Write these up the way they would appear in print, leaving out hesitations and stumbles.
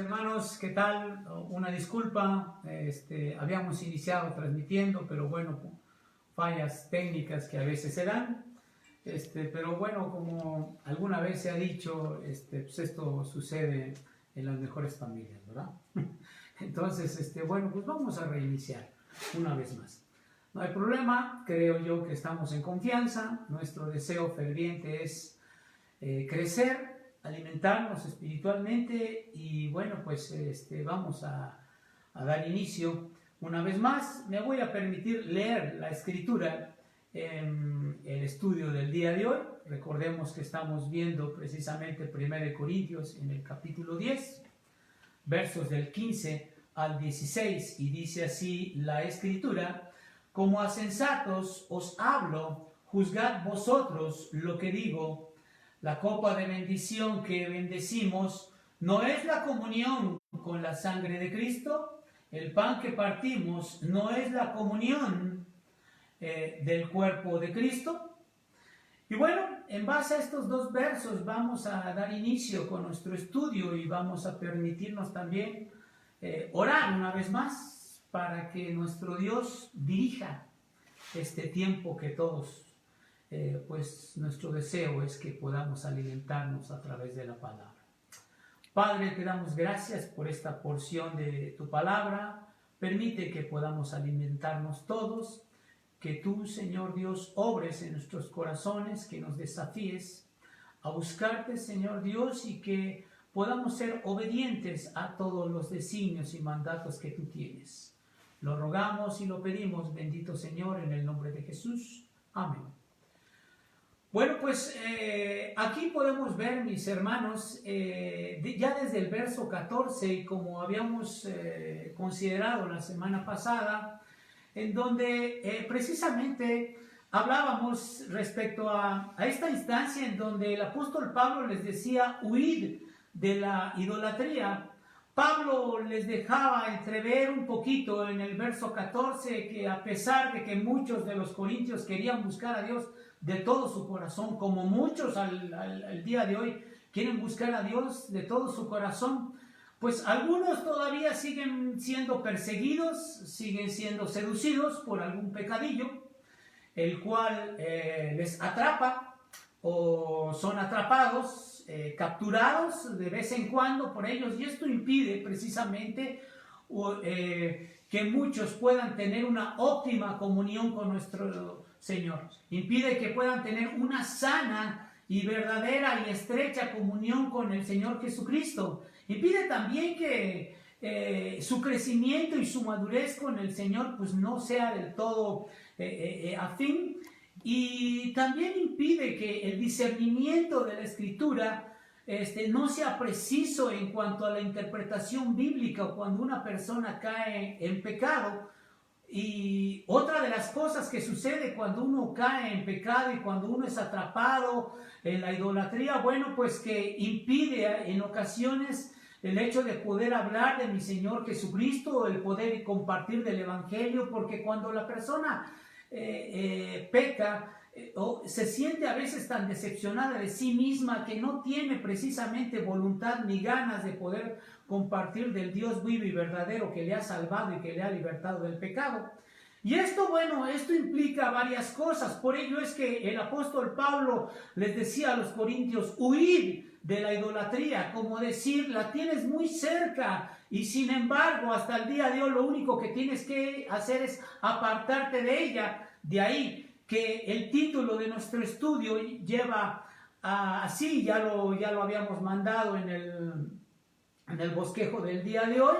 hermanos, ¿qué tal? Una disculpa, habíamos iniciado transmitiendo, pero bueno, fallas técnicas que a veces se dan. Pero bueno, como alguna vez se ha dicho, pues esto sucede en las mejores familias, ¿verdad? Entonces, bueno, pues vamos a reiniciar una vez más. No hay problema, creo yo que estamos en confianza. Nuestro deseo ferviente es crecer, alimentarnos espiritualmente y bueno, pues vamos a dar inicio. Una vez más, me voy a permitir leer la escritura en el estudio del día de hoy. Recordemos que estamos viendo precisamente 1 Corintios en el capítulo 10, versos del 15 al 16, y dice así la escritura: como a sensatos os hablo, juzgad vosotros lo que digo. La copa de bendición que bendecimos no es la comunión con la sangre de Cristo. El pan que partimos no es la comunión del cuerpo de Cristo. Y bueno, en base a estos dos versos vamos a dar inicio con nuestro estudio y vamos a permitirnos también orar una vez más para que nuestro Dios dirija este tiempo que todos pues nuestro deseo es que podamos alimentarnos a través de la palabra. Padre, te damos gracias por esta porción de tu palabra. Permite que podamos alimentarnos todos, que tú, Señor Dios, obres en nuestros corazones, que nos desafíes a buscarte, Señor Dios, y que podamos ser obedientes a todos los designios y mandatos que tú tienes. Lo rogamos y lo pedimos, bendito Señor, en el nombre de Jesús. Amén. Bueno, pues aquí podemos ver, mis hermanos, ya desde el verso 14, como habíamos considerado la semana pasada, en donde precisamente hablábamos respecto a esta instancia en donde el apóstol Pablo les decía: huid de la idolatría. Pablo les dejaba entrever un poquito en el verso 14 que a pesar de que muchos de los corintios querían buscar a Dios de todo su corazón, como muchos al día de hoy quieren buscar a Dios de todo su corazón, pues algunos todavía siguen siendo perseguidos, siguen siendo seducidos por algún pecadillo, el cual les atrapa o son atrapados, capturados de vez en cuando por ellos, y esto impide precisamente que muchos puedan tener una óptima comunión con nuestro Señor. Impide que puedan tener una sana y verdadera y estrecha comunión con el Señor Jesucristo. Impide también que su crecimiento y su madurez con el Señor pues no sea del todo afín. Y también impide que el discernimiento de la Escritura no sea preciso en cuanto a la interpretación bíblica o cuando una persona cae en pecado. Y otra de las cosas que sucede cuando uno cae en pecado y cuando uno es atrapado en la idolatría, bueno, pues que impide en ocasiones el hecho de poder hablar de mi Señor Jesucristo, el poder compartir del Evangelio, porque cuando la persona peca, o se siente a veces tan decepcionada de sí misma que no tiene precisamente voluntad ni ganas de poder compartir del Dios vivo y verdadero que le ha salvado y que le ha libertado del pecado. Y esto, bueno, esto implica varias cosas. Por ello es que el apóstol Pablo les decía a los corintios: huid de la idolatría, como decir, la tienes muy cerca y sin embargo hasta el día de hoy lo único que tienes que hacer es apartarte de ella. De ahí que el título de nuestro estudio lleva así, ya lo habíamos mandado en el bosquejo del día de hoy,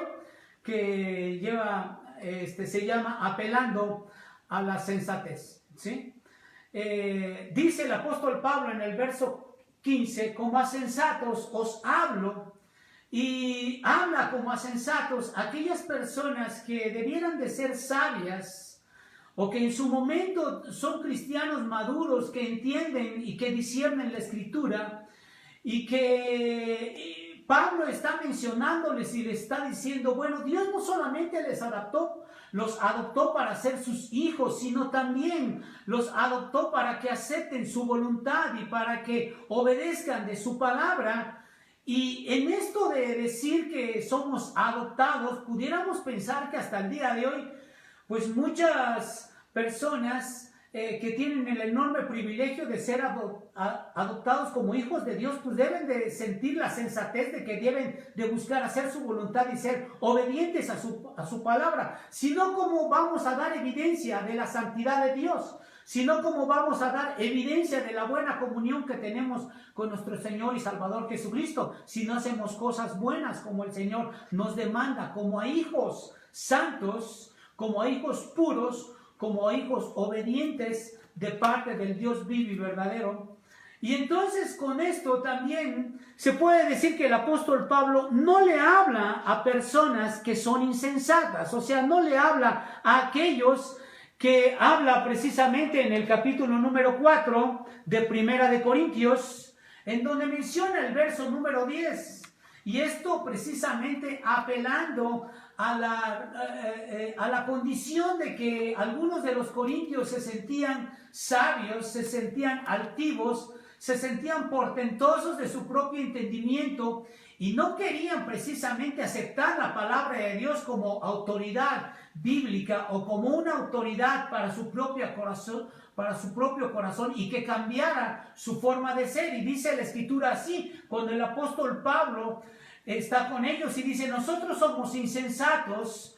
que lleva, se llama Apelando a la sensatez, ¿sí? Dice el apóstol Pablo en el verso 15: como a sensatos os hablo, y habla como a sensatos aquellas personas que debieran de ser sabias, o que en su momento son cristianos maduros que entienden y que disciernen la Escritura, y que Pablo está mencionándoles y les está diciendo: bueno, Dios no solamente los adoptó para ser sus hijos, sino también los adoptó para que acepten su voluntad y para que obedezcan de su palabra. Y en esto de decir que somos adoptados, pudiéramos pensar que hasta el día de hoy, pues muchas personas que tienen el enorme privilegio de ser adoptados como hijos de Dios, pues deben de sentir la sensatez de que deben de buscar hacer su voluntad y ser obedientes a su palabra. Si no, ¿cómo vamos a dar evidencia de la santidad de Dios? Sino como vamos a dar evidencia de la buena comunión que tenemos con nuestro Señor y Salvador Jesucristo, si no hacemos cosas buenas como el Señor nos demanda, como a hijos santos, como a hijos puros, como a hijos obedientes de parte del Dios vivo y verdadero. Y entonces con esto también se puede decir que el apóstol Pablo no le habla a personas que son insensatas, o sea, no le habla a aquellos que habla precisamente en el capítulo número 4 de Primera de Corintios, en donde menciona el verso número 10. Y esto precisamente apelando a la condición de que algunos de los corintios se sentían sabios, se sentían altivos, se sentían portentosos de su propio entendimiento y no querían precisamente aceptar la palabra de Dios como autoridad bíblica o como una autoridad para su propio corazón y que cambiara su forma de ser. Y dice la Escritura así, cuando el apóstol Pablo está con ellos y dice: nosotros somos insensatos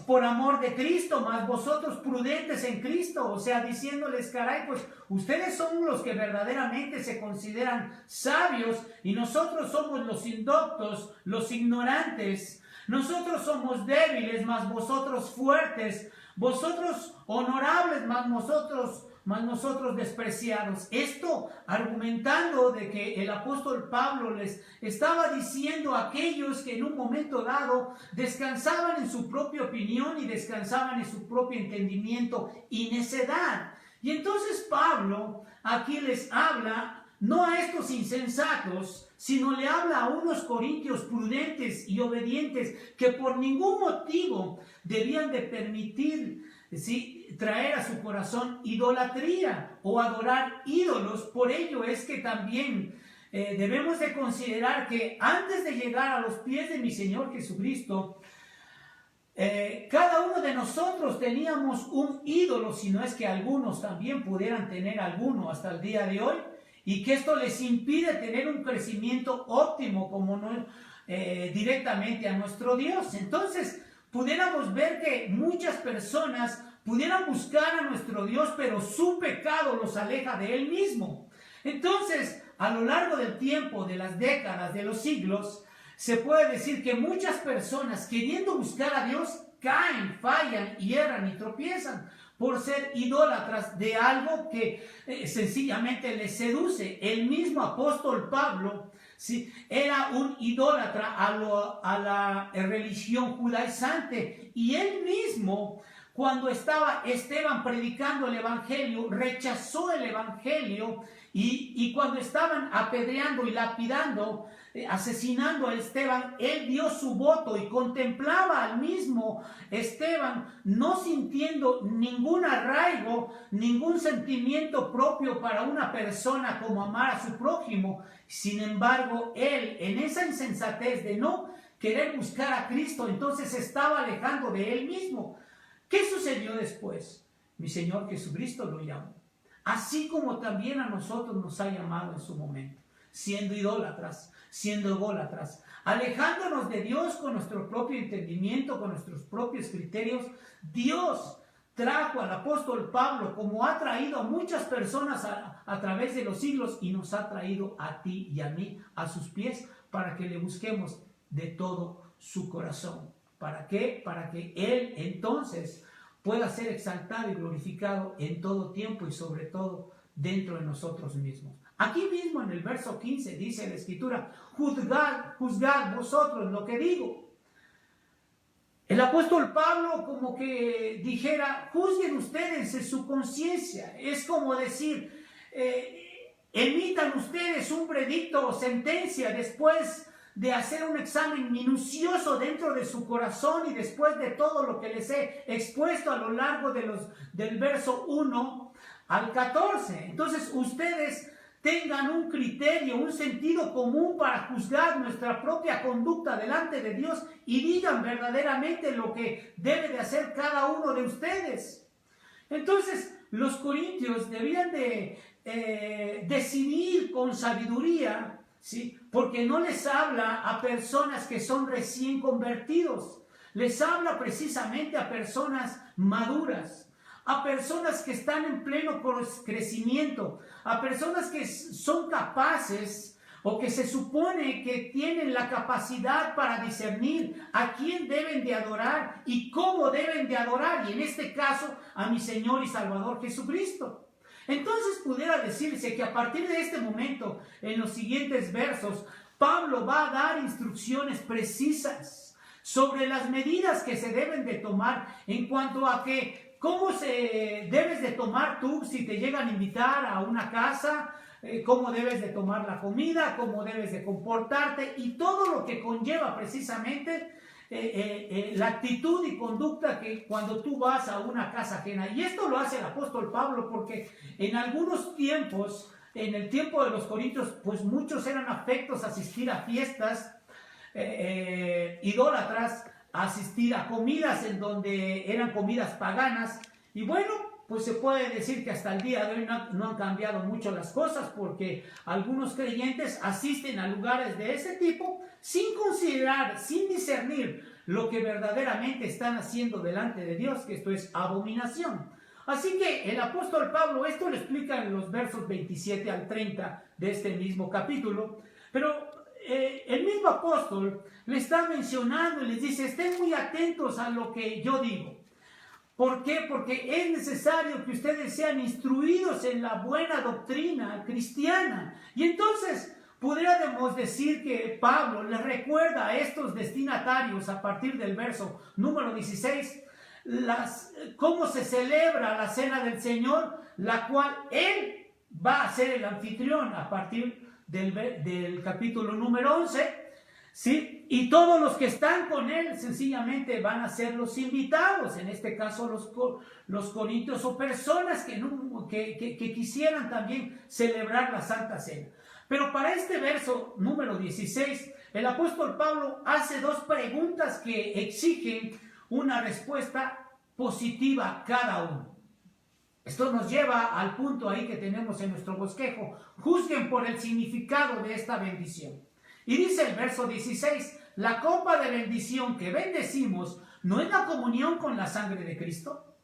por amor de Cristo, mas vosotros prudentes en Cristo. O sea, diciéndoles: caray, pues ustedes son los que verdaderamente se consideran sabios y nosotros somos los indoctos, los ignorantes. Nosotros somos débiles, mas vosotros fuertes. Vosotros honorables, mas nosotros despreciados. Esto argumentando de que el apóstol Pablo les estaba diciendo a aquellos que en un momento dado descansaban en su propia opinión y descansaban en su propio entendimiento y necedad. Y entonces Pablo aquí les habla no a estos insensatos, sino le habla a unos corintios prudentes y obedientes que por ningún motivo debían de permitir, ¿sí?, traer a su corazón idolatría o adorar ídolos. Por ello es que también debemos de considerar que antes de llegar a los pies de mi Señor Jesucristo, cada uno de nosotros teníamos un ídolo, si no es que algunos también pudieran tener alguno hasta el día de hoy, y que esto les impide tener un crecimiento óptimo como no, directamente a nuestro Dios. Entonces, pudiéramos ver que muchas personas pudieran buscar a nuestro Dios, pero su pecado los aleja de Él mismo. Entonces, a lo largo del tiempo, de las décadas, de los siglos, se puede decir que muchas personas, queriendo buscar a Dios, caen, fallan, hierran y tropiezan por ser idólatras de algo que sencillamente les seduce. El mismo apóstol Pablo, ¿sí?, era un idólatra a la religión judaizante, y él mismo, cuando estaba Esteban predicando el evangelio, rechazó el evangelio, y cuando estaban apedreando y lapidando, asesinando a Esteban, él dio su voto y contemplaba al mismo Esteban, no sintiendo ningún arraigo, ningún sentimiento propio para una persona como amar a su prójimo. Sin embargo, él, en esa insensatez de no querer buscar a Cristo, entonces se estaba alejando de él mismo. ¿Qué sucedió después? Mi Señor Jesucristo lo llamó, así como también a nosotros nos ha llamado en su momento, siendo ególatras, alejándonos de Dios con nuestro propio entendimiento, con nuestros propios criterios. Dios trajo al apóstol Pablo, como ha traído a muchas personas a través de los siglos, y nos ha traído a ti y a mí a sus pies para que le busquemos de todo su corazón. ¿Para qué? Para que Él entonces pueda ser exaltado y glorificado en todo tiempo y sobre todo dentro de nosotros mismos. Aquí mismo en el verso 15 dice la Escritura: juzgad vosotros lo que digo. El apóstol Pablo como que dijera: juzguen ustedes en su conciencia. Es como decir, emitan ustedes un veredicto o sentencia después de hacer un examen minucioso dentro de su corazón y después de todo lo que les he expuesto a lo largo del verso 1 al 14. Entonces ustedes tengan un criterio, un sentido común para juzgar nuestra propia conducta delante de Dios y digan verdaderamente lo que debe de hacer cada uno de ustedes. Entonces, los corintios debían de decidir con sabiduría, ¿sí? Porque no les habla a personas que son recién convertidos, les habla precisamente a personas maduras, a personas que están en pleno crecimiento, a personas que son capaces o que se supone que tienen la capacidad para discernir a quién deben de adorar y cómo deben de adorar, y en este caso a mi Señor y Salvador Jesucristo. Entonces pudiera decirse que a partir de este momento, en los siguientes versos, Pablo va a dar instrucciones precisas sobre las medidas que se deben de tomar en cuanto a que cómo se debes de tomar tú si te llegan a invitar a una casa, cómo debes de tomar la comida, cómo debes de comportarte y todo lo que conlleva precisamente la actitud y conducta que cuando tú vas a una casa ajena. Y esto lo hace el apóstol Pablo porque en algunos tiempos, en el tiempo de los corintios, pues muchos eran afectos a asistir a fiestas idólatras, a asistir a comidas en donde eran comidas paganas. Y bueno, pues se puede decir que hasta el día de hoy no han cambiado mucho las cosas, porque algunos creyentes asisten a lugares de ese tipo sin considerar, sin discernir lo que verdaderamente están haciendo delante de Dios, que esto es abominación. Así que el apóstol Pablo esto lo explica en los versos 27 al 30 de este mismo capítulo, pero el mismo apóstol le está mencionando y les dice: estén muy atentos a lo que yo digo. ¿Por qué? Porque es necesario que ustedes sean instruidos en la buena doctrina cristiana. Y entonces podríamos decir que Pablo les recuerda a estos destinatarios a partir del verso número 16 cómo se celebra la cena del Señor, la cual él va a ser el anfitrión a partir del capítulo número 11. ¿Sí? Y todos los que están con él sencillamente van a ser los invitados, en este caso los corintios o personas que quisieran también celebrar la Santa Cena. Pero para este verso número 16, el apóstol Pablo hace dos preguntas que exigen una respuesta positiva cada uno. Esto nos lleva al punto ahí que tenemos en nuestro bosquejo: juzguen por el significado de esta bendición. Y dice el verso 16: la copa de bendición que bendecimos, ¿no es la comunión con la sangre de Cristo?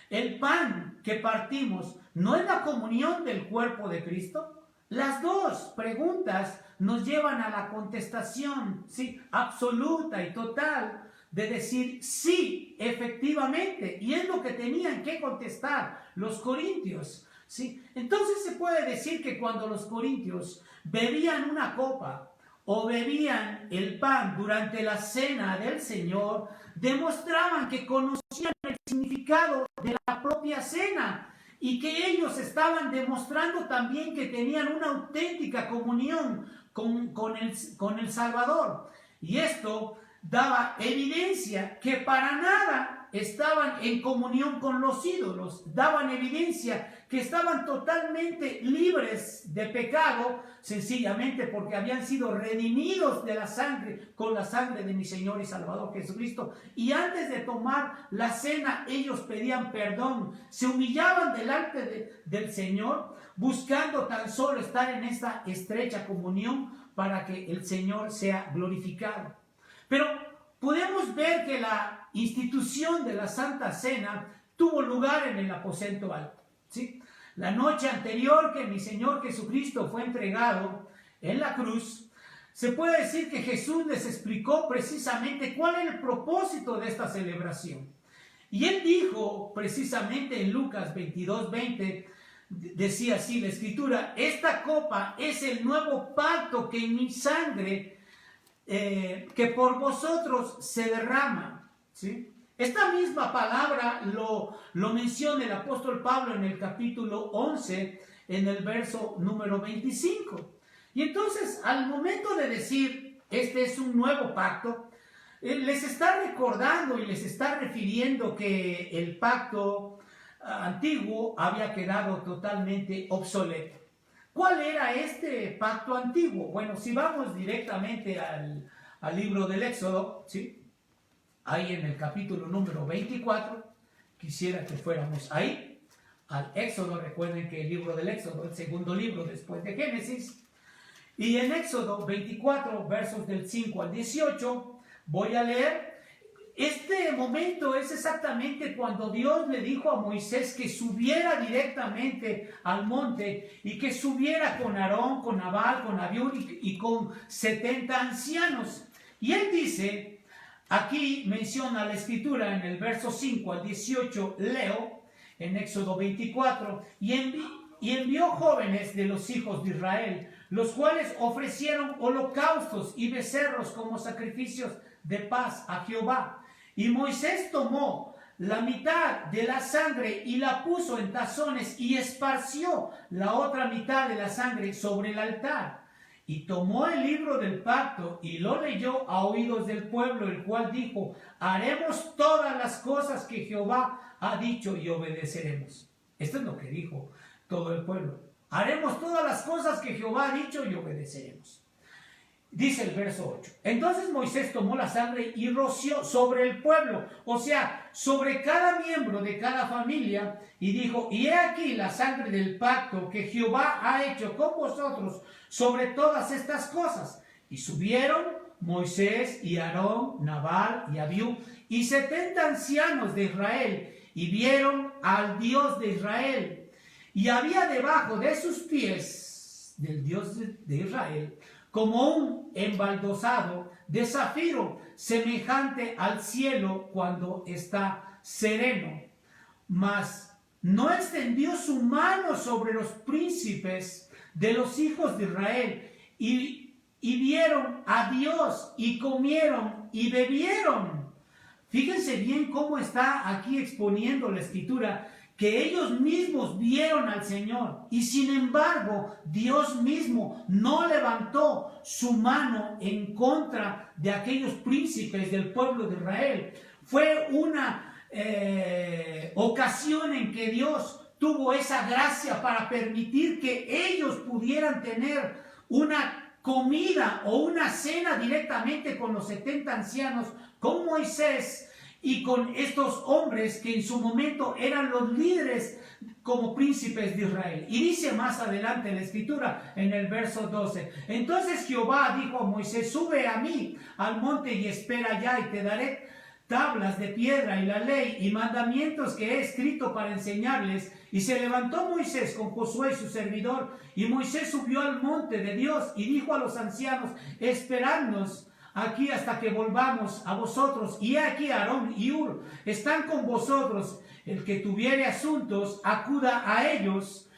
El pan que partimos, ¿no es la comunión del cuerpo de Cristo? Las dos preguntas nos llevan a la contestación, ¿sí?, absoluta y total, de decir sí, efectivamente, y es lo que tenían que contestar los corintios, ¿sí? Entonces se puede decir que cuando los corintios bebían una copa o bebían el pan durante la cena del Señor, demostraban que conocían el significado de la propia cena y que ellos estaban demostrando también que tenían una auténtica comunión con el Salvador. Y esto daba evidencia que para nada estaban en comunión con los ídolos, daban evidencia que estaban totalmente libres de pecado, sencillamente porque habían sido redimidos de la sangre, con la sangre de mi Señor y Salvador Jesucristo. Y antes de tomar la cena, ellos pedían perdón, se humillaban delante del Señor, buscando tan solo estar en esta estrecha comunión para que el Señor sea glorificado. Pero podemos ver que la institución de la Santa Cena tuvo lugar en el aposento alto, ¿sí? La noche anterior que mi Señor Jesucristo fue entregado en la cruz, se puede decir que Jesús les explicó precisamente cuál era el propósito de esta celebración. Y él dijo precisamente en Lucas 22:20, decía así la Escritura: esta copa es el nuevo pacto que en mi sangre que por vosotros se derrama, ¿sí? Esta misma palabra lo menciona el apóstol Pablo en el capítulo 11, en el verso número 25. Y entonces, al momento de decir, este es un nuevo pacto, les está recordando y les está refiriendo que el pacto antiguo había quedado totalmente obsoleto. ¿Cuál era este pacto antiguo? Bueno, si vamos directamente al libro del Éxodo, ¿sí? Ahí en el capítulo número 24, quisiera que fuéramos ahí, al Éxodo. Recuerden que el libro del Éxodo, el segundo libro después de Génesis, y en Éxodo 24, versos del 5 al 18, voy a leer. Este momento es exactamente cuando Dios le dijo a Moisés que subiera directamente al monte y que subiera con Aarón, con Nabal, con Abiú y con 70 ancianos. Y él dice, aquí menciona la escritura en el verso 5 al 18, leo en Éxodo 24, y envió jóvenes de los hijos de Israel, los cuales ofrecieron holocaustos y becerros como sacrificios de paz a Jehová. Y Moisés tomó la mitad de la sangre y la puso en tazones y esparció la otra mitad de la sangre sobre el altar. Y tomó el libro del pacto y lo leyó a oídos del pueblo, el cual dijo, haremos todas las cosas que Jehová ha dicho y obedeceremos. Esto es lo que dijo todo el pueblo. Haremos todas las cosas que Jehová ha dicho y obedeceremos. Dice el verso 8. Entonces Moisés tomó la sangre y roció sobre el pueblo, o sea, sobre cada miembro de cada familia, y dijo, y he aquí la sangre del pacto que Jehová ha hecho con vosotros sobre todas estas cosas. Y subieron Moisés y Aarón, Nabal y Abiú, y 70 ancianos de Israel, y vieron al Dios de Israel. Y había debajo de sus pies, del Dios de Israel, como un embaldosado de zafiro, semejante al cielo cuando está sereno. Mas no extendió su mano sobre los príncipes de los hijos de Israel, y vieron a Dios, y comieron y bebieron. Fíjense bien cómo está aquí exponiendo la escritura, que ellos mismos vieron al Señor, y sin embargo Dios mismo no levantó su mano en contra de aquellos príncipes del pueblo de Israel. Fue una ocasión en que Dios tuvo esa gracia para permitir que ellos pudieran tener una comida o una cena directamente con los 70 ancianos, con Moisés y con estos hombres que en su momento eran los líderes como príncipes de Israel. Y dice más adelante la escritura en el verso 12, entonces Jehová dijo a Moisés, sube a mí al monte y espera allá, y te daré tablas de piedra y la ley y mandamientos que he escrito para enseñarles. Y se levantó Moisés con Josué su servidor, y Moisés subió al monte de Dios y dijo a los ancianos, esperadnos aquí hasta que volvamos a vosotros, y aquí Aarón y Hur están con vosotros, el que tuviere asuntos acuda a ellos.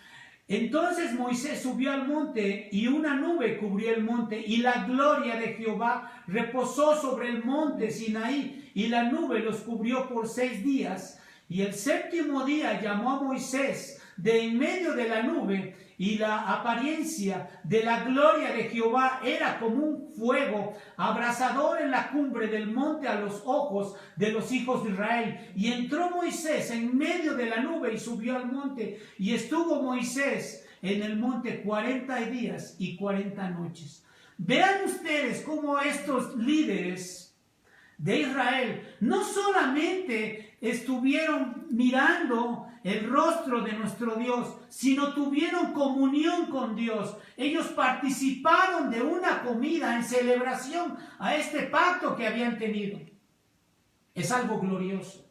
Entonces Moisés subió al monte, y una nube cubrió el monte, y la gloria de Jehová reposó sobre el monte Sinaí, y la nube los cubrió por 6 días. Y el 7º día llamó a Moisés de en medio de la nube, y la apariencia de la gloria de Jehová era como un fuego abrasador en la cumbre del monte a los ojos de los hijos de Israel. Y entró Moisés en medio de la nube y subió al monte, y estuvo Moisés en el monte 40 días y 40 noches. Vean ustedes cómo estos líderes de Israel no solamente estuvieron mirando el rostro de nuestro Dios, sino tuvieron comunión con Dios. Ellos participaron de una comida en celebración a este pacto que habían tenido. Es algo glorioso.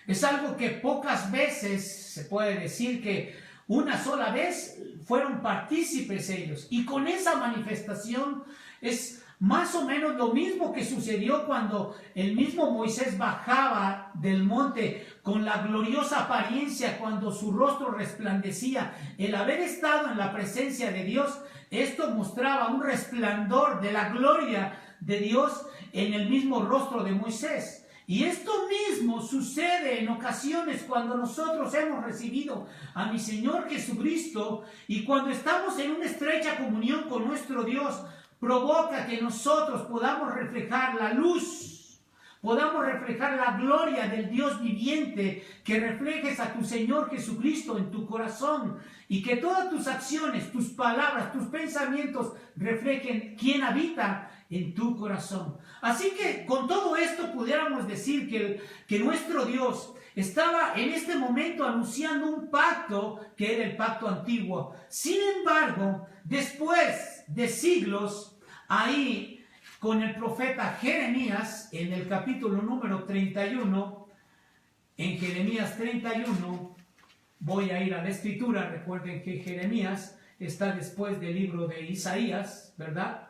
Es algo que pocas veces, se puede decir que una sola vez fueron partícipes ellos. Y con esa manifestación es más o menos lo mismo que sucedió cuando el mismo Moisés bajaba del monte con la gloriosa apariencia, cuando su rostro resplandecía. El haber estado en la presencia de Dios, esto mostraba un resplandor de la gloria de Dios en el mismo rostro de Moisés. Y esto mismo sucede en ocasiones cuando nosotros hemos recibido a mi Señor Jesucristo, y cuando estamos en una estrecha comunión con nuestro Dios, provoca que nosotros podamos reflejar la luz, podamos reflejar la gloria del Dios viviente, que reflejes a tu Señor Jesucristo en tu corazón y que todas tus acciones, tus palabras, tus pensamientos reflejen quién habita en tu corazón. Así que con todo esto pudiéramos decir que nuestro Dios estaba en este momento anunciando un pacto que era el pacto antiguo. Sin embargo, después de siglos, ahí con el profeta Jeremías, en el capítulo número 31, en Jeremías 31, voy a ir a la escritura. Recuerden que Jeremías está después del libro de Isaías, ¿verdad?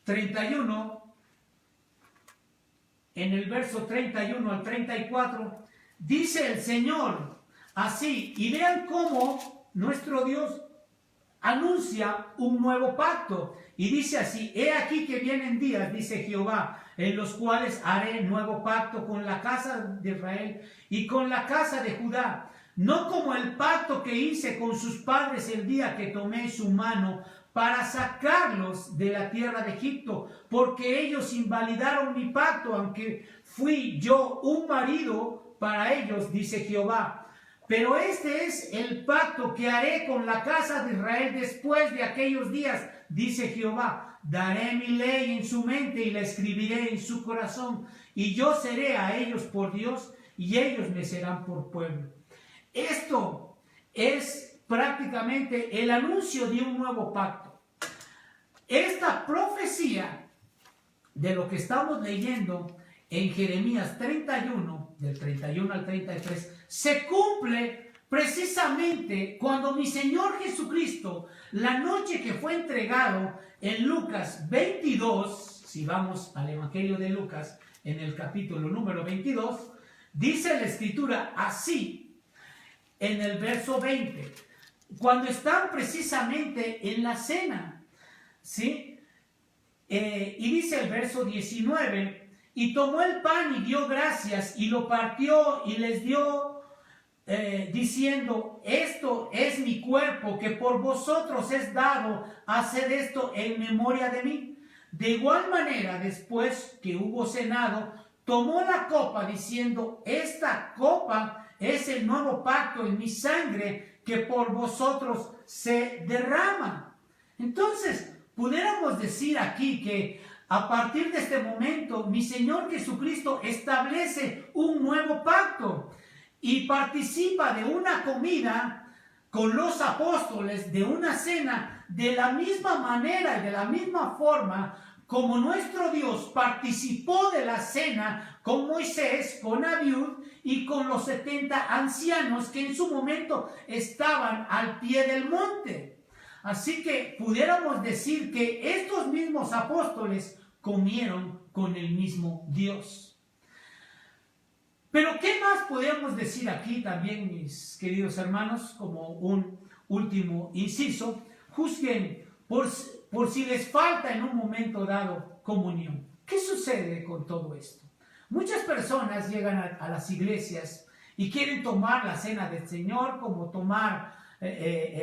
31, en el verso 31 al 34, dice el Señor así, y vean cómo nuestro Dios anuncia un nuevo pacto, y dice así: he aquí que vienen días, dice Jehová, en los cuales haré nuevo pacto con la casa de Israel y con la casa de Judá, no como el pacto que hice con sus padres el día que tomé su mano para sacarlos de la tierra de Egipto, porque ellos invalidaron mi pacto, aunque fui yo un marido para ellos, dice Jehová. Pero este es el pacto que haré con la casa de Israel después de aquellos días, dice Jehová. Daré mi ley en su mente y la escribiré en su corazón, y yo seré a ellos por Dios, y ellos me serán por pueblo. Esto es prácticamente el anuncio de un nuevo pacto. Esta profecía de lo que estamos leyendo en Jeremías 31, del 31 al 33, se cumple precisamente cuando mi Señor Jesucristo, la noche que fue entregado en Lucas 22, si vamos al Evangelio de Lucas, en el capítulo número 22, dice la Escritura así, en el verso 20, cuando están precisamente en la cena, ¿sí? Y dice el verso 19, y tomó el pan y dio gracias y lo partió y les dio, diciendo: esto es mi cuerpo que por vosotros es dado, haced esto en memoria de mí. De igual manera, después que hubo cenado, tomó la copa diciendo: esta copa es el nuevo pacto en mi sangre que por vosotros se derrama. Entonces, pudiéramos decir aquí que a partir de este momento, mi Señor Jesucristo establece un nuevo pacto y participa de una comida con los apóstoles, de una cena, de la misma manera y de la misma forma como nuestro Dios participó de la cena con Moisés, con Abiud y con los 70 ancianos que en su momento estaban al pie del monte. Así que pudiéramos decir que estos mismos apóstoles comieron con el mismo Dios. Pero ¿qué más podemos decir aquí también, mis queridos hermanos? Como un último inciso, juzguen por si les falta en un momento dado comunión. ¿Qué sucede con todo esto? Muchas personas llegan a las iglesias y quieren tomar la cena del Señor como tomar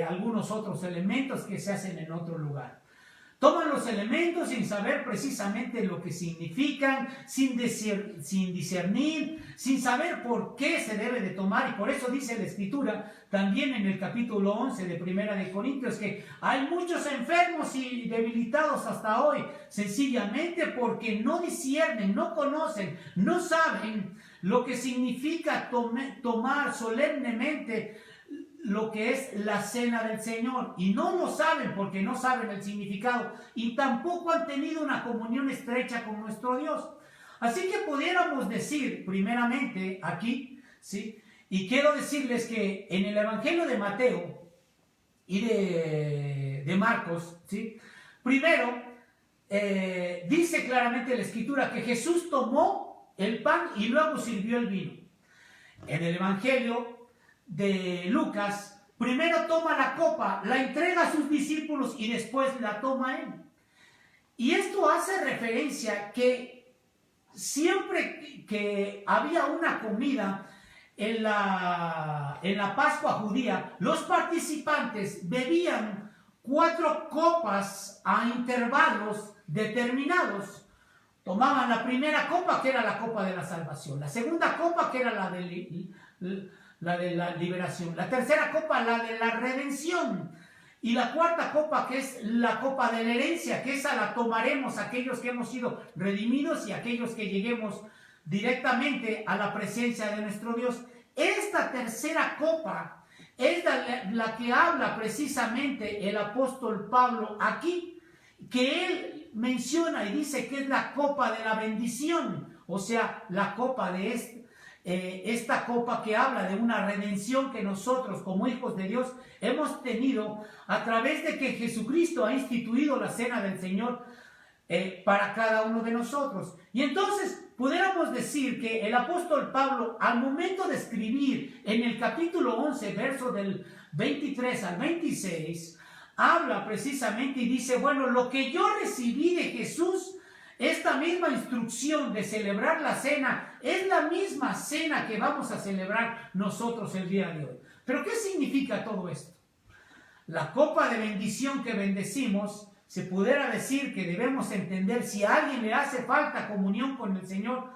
algunos otros elementos que se hacen en otro lugar. Toman los elementos sin saber precisamente lo que significan, sin discernir, sin saber por qué se debe de tomar. Y por eso dice la Escritura también en el capítulo 11 de Primera de Corintios que hay muchos enfermos y debilitados hasta hoy, sencillamente porque no disciernen, no conocen, no saben lo que significa tomar solemnemente lo que es la cena del Señor, y no lo saben porque no saben el significado y tampoco han tenido una comunión estrecha con nuestro Dios. Así que pudiéramos decir primeramente aquí, ¿sí? Y quiero decirles que en el Evangelio de Mateo y de Marcos, ¿sí? Primero dice claramente la Escritura que Jesús tomó el pan y luego sirvió el vino. En el Evangelio de Lucas, primero toma la copa, la entrega a sus discípulos y después la toma él. Y esto hace referencia que siempre que había una comida en la Pascua judía, los participantes bebían 4 copas a intervalos determinados. tomaban la primera copa, que era la copa de la salvación, la segunda copa, que era la de la liberación, la tercera copa, la de la redención, y la cuarta copa, que es la copa de la herencia, que esa la tomaremos aquellos que hemos sido redimidos y aquellos que lleguemos directamente a la presencia de nuestro Dios. Esta tercera copa es la que habla precisamente el apóstol Pablo aquí, que él menciona y dice que es la copa de la bendición, o sea, la copa de esta copa que habla de una redención que nosotros como hijos de Dios hemos tenido a través de que Jesucristo ha instituido la cena del Señor para cada uno de nosotros. Y entonces pudiéramos decir que el apóstol Pablo, al momento de escribir en el capítulo 11, verso del 23 al 26, habla precisamente y dice, bueno, lo que yo recibí de Jesús, esta misma instrucción de celebrar la cena, es la misma cena que vamos a celebrar nosotros el día de hoy. ¿Pero qué significa todo esto? La copa de bendición que bendecimos, se pudiera decir que debemos entender, si a alguien le hace falta comunión con el Señor,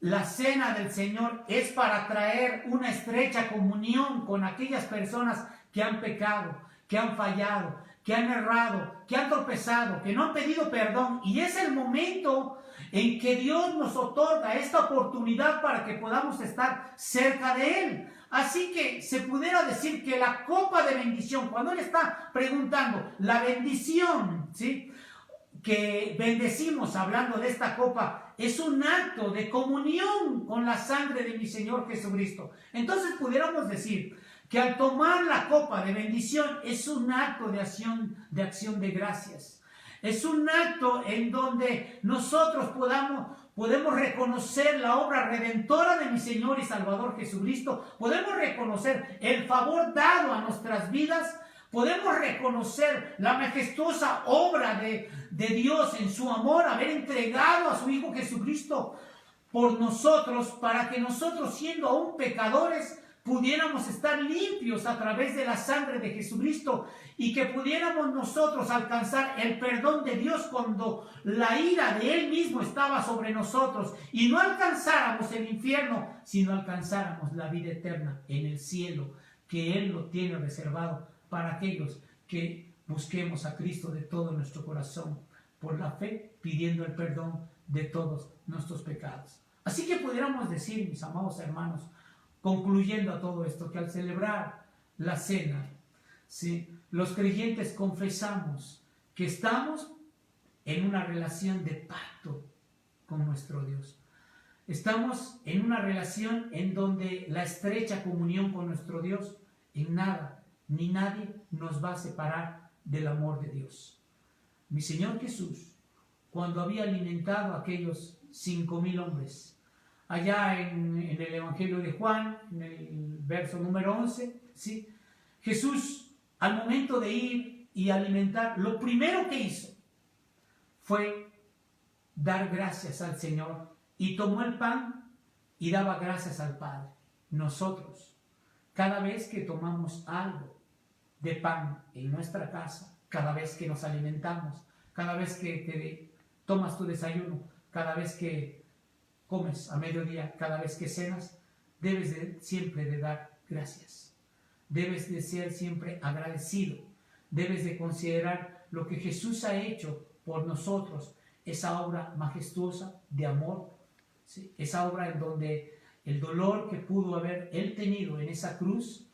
la cena del Señor es para traer una estrecha comunión con aquellas personas que han pecado, que han fallado, que han errado, que han tropezado, que no han pedido perdón. Y es el momento en que Dios nos otorga esta oportunidad para que podamos estar cerca de Él. Así que se pudiera decir que la copa de bendición, cuando Él está preguntando la bendición, ¿sí?, que bendecimos hablando de esta copa, es un acto de comunión con la sangre de mi Señor Jesucristo. Entonces pudiéramos decir que al tomar la copa de bendición es un acto de acción de gracias. Es un acto en donde nosotros podemos reconocer la obra redentora de mi Señor y Salvador Jesucristo. Podemos reconocer el favor dado a nuestras vidas. Podemos reconocer la majestuosa obra de Dios en su amor, haber entregado a su Hijo Jesucristo por nosotros, para que nosotros, siendo aún pecadores, pudiéramos estar limpios a través de la sangre de Jesucristo y que pudiéramos nosotros alcanzar el perdón de Dios cuando la ira de Él mismo estaba sobre nosotros, y no alcanzáramos el infierno, sino alcanzáramos la vida eterna en el cielo, que Él lo tiene reservado para aquellos que busquemos a Cristo de todo nuestro corazón, por la fe, pidiendo el perdón de todos nuestros pecados. Así que pudiéramos decir, mis amados hermanos, concluyendo a todo esto, que al celebrar la cena, ¿sí?, los creyentes confesamos que estamos en una relación de pacto con nuestro Dios. Estamos en una relación en donde la estrecha comunión con nuestro Dios, en nada ni nadie nos va a separar del amor de Dios. Mi Señor Jesús, cuando había alimentado a aquellos 5,000 hombres, allá en el Evangelio de Juan, en el verso número 11, ¿sí?, Jesús, al momento de ir y alimentar, lo primero que hizo fue dar gracias al Señor, y tomó el pan y daba gracias al Padre. Nosotros, cada vez que tomamos algo de pan en nuestra casa, cada vez que nos alimentamos, cada vez que te tomas tu desayuno, cada vez que comes a mediodía, cada vez que cenas, debes siempre de dar gracias. Debes de ser siempre agradecido. Debes de considerar lo que Jesús ha hecho por nosotros, esa obra majestuosa de amor, ¿sí?, esa obra en donde el dolor que pudo haber Él tenido en esa cruz,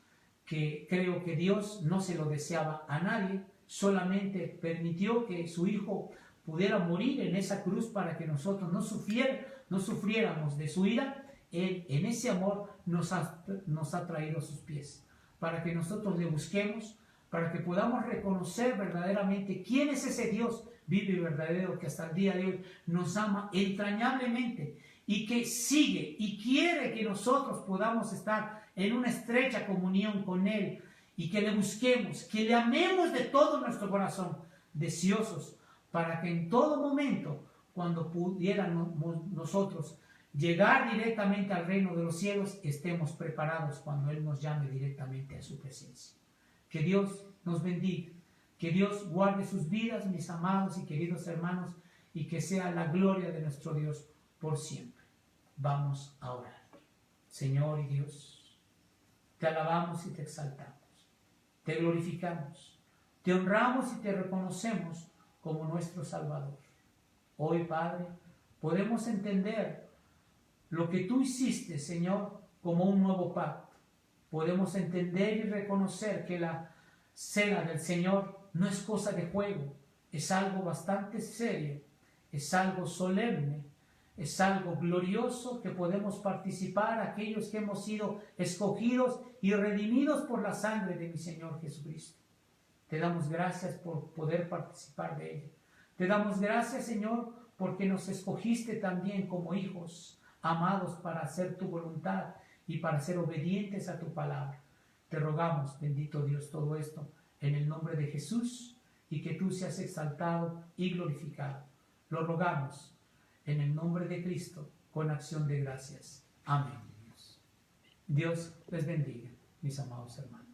que creo que Dios no se lo deseaba a nadie, solamente permitió que su Hijo pudiera morir en esa cruz para que nosotros no sufriéramos de su ira. Él, en ese amor, nos ha traído a sus pies, para que nosotros le busquemos, para que podamos reconocer verdaderamente quién es ese Dios vivo y verdadero, que hasta el día de hoy nos ama entrañablemente y que sigue y quiere que nosotros podamos estar en una estrecha comunión con Él, y que le busquemos, que le amemos de todo nuestro corazón, deseosos para que en todo momento, cuando pudiéramos nosotros llegar directamente al reino de los cielos, estemos preparados cuando Él nos llame directamente a su presencia. Que Dios nos bendiga, que Dios guarde sus vidas, mis amados y queridos hermanos, y que sea la gloria de nuestro Dios por siempre. Vamos a orar. Señor y Dios, te alabamos y te exaltamos, te glorificamos, te honramos y te reconocemos como nuestro Salvador. Hoy, Padre, podemos entender lo que tú hiciste, Señor, como un nuevo pacto. Podemos entender y reconocer que la cena del Señor no es cosa de juego, es algo bastante serio, es algo solemne, es algo glorioso que podemos participar aquellos que hemos sido escogidos y redimidos por la sangre de mi Señor Jesucristo. Te damos gracias por poder participar de ella. Te damos gracias, Señor, porque nos escogiste también como hijos amados para hacer tu voluntad y para ser obedientes a tu palabra. Te rogamos, bendito Dios, todo esto en el nombre de Jesús y que tú seas exaltado y glorificado. Lo rogamos en el nombre de Cristo con acción de gracias. Amén. Dios les bendiga, mis amados hermanos.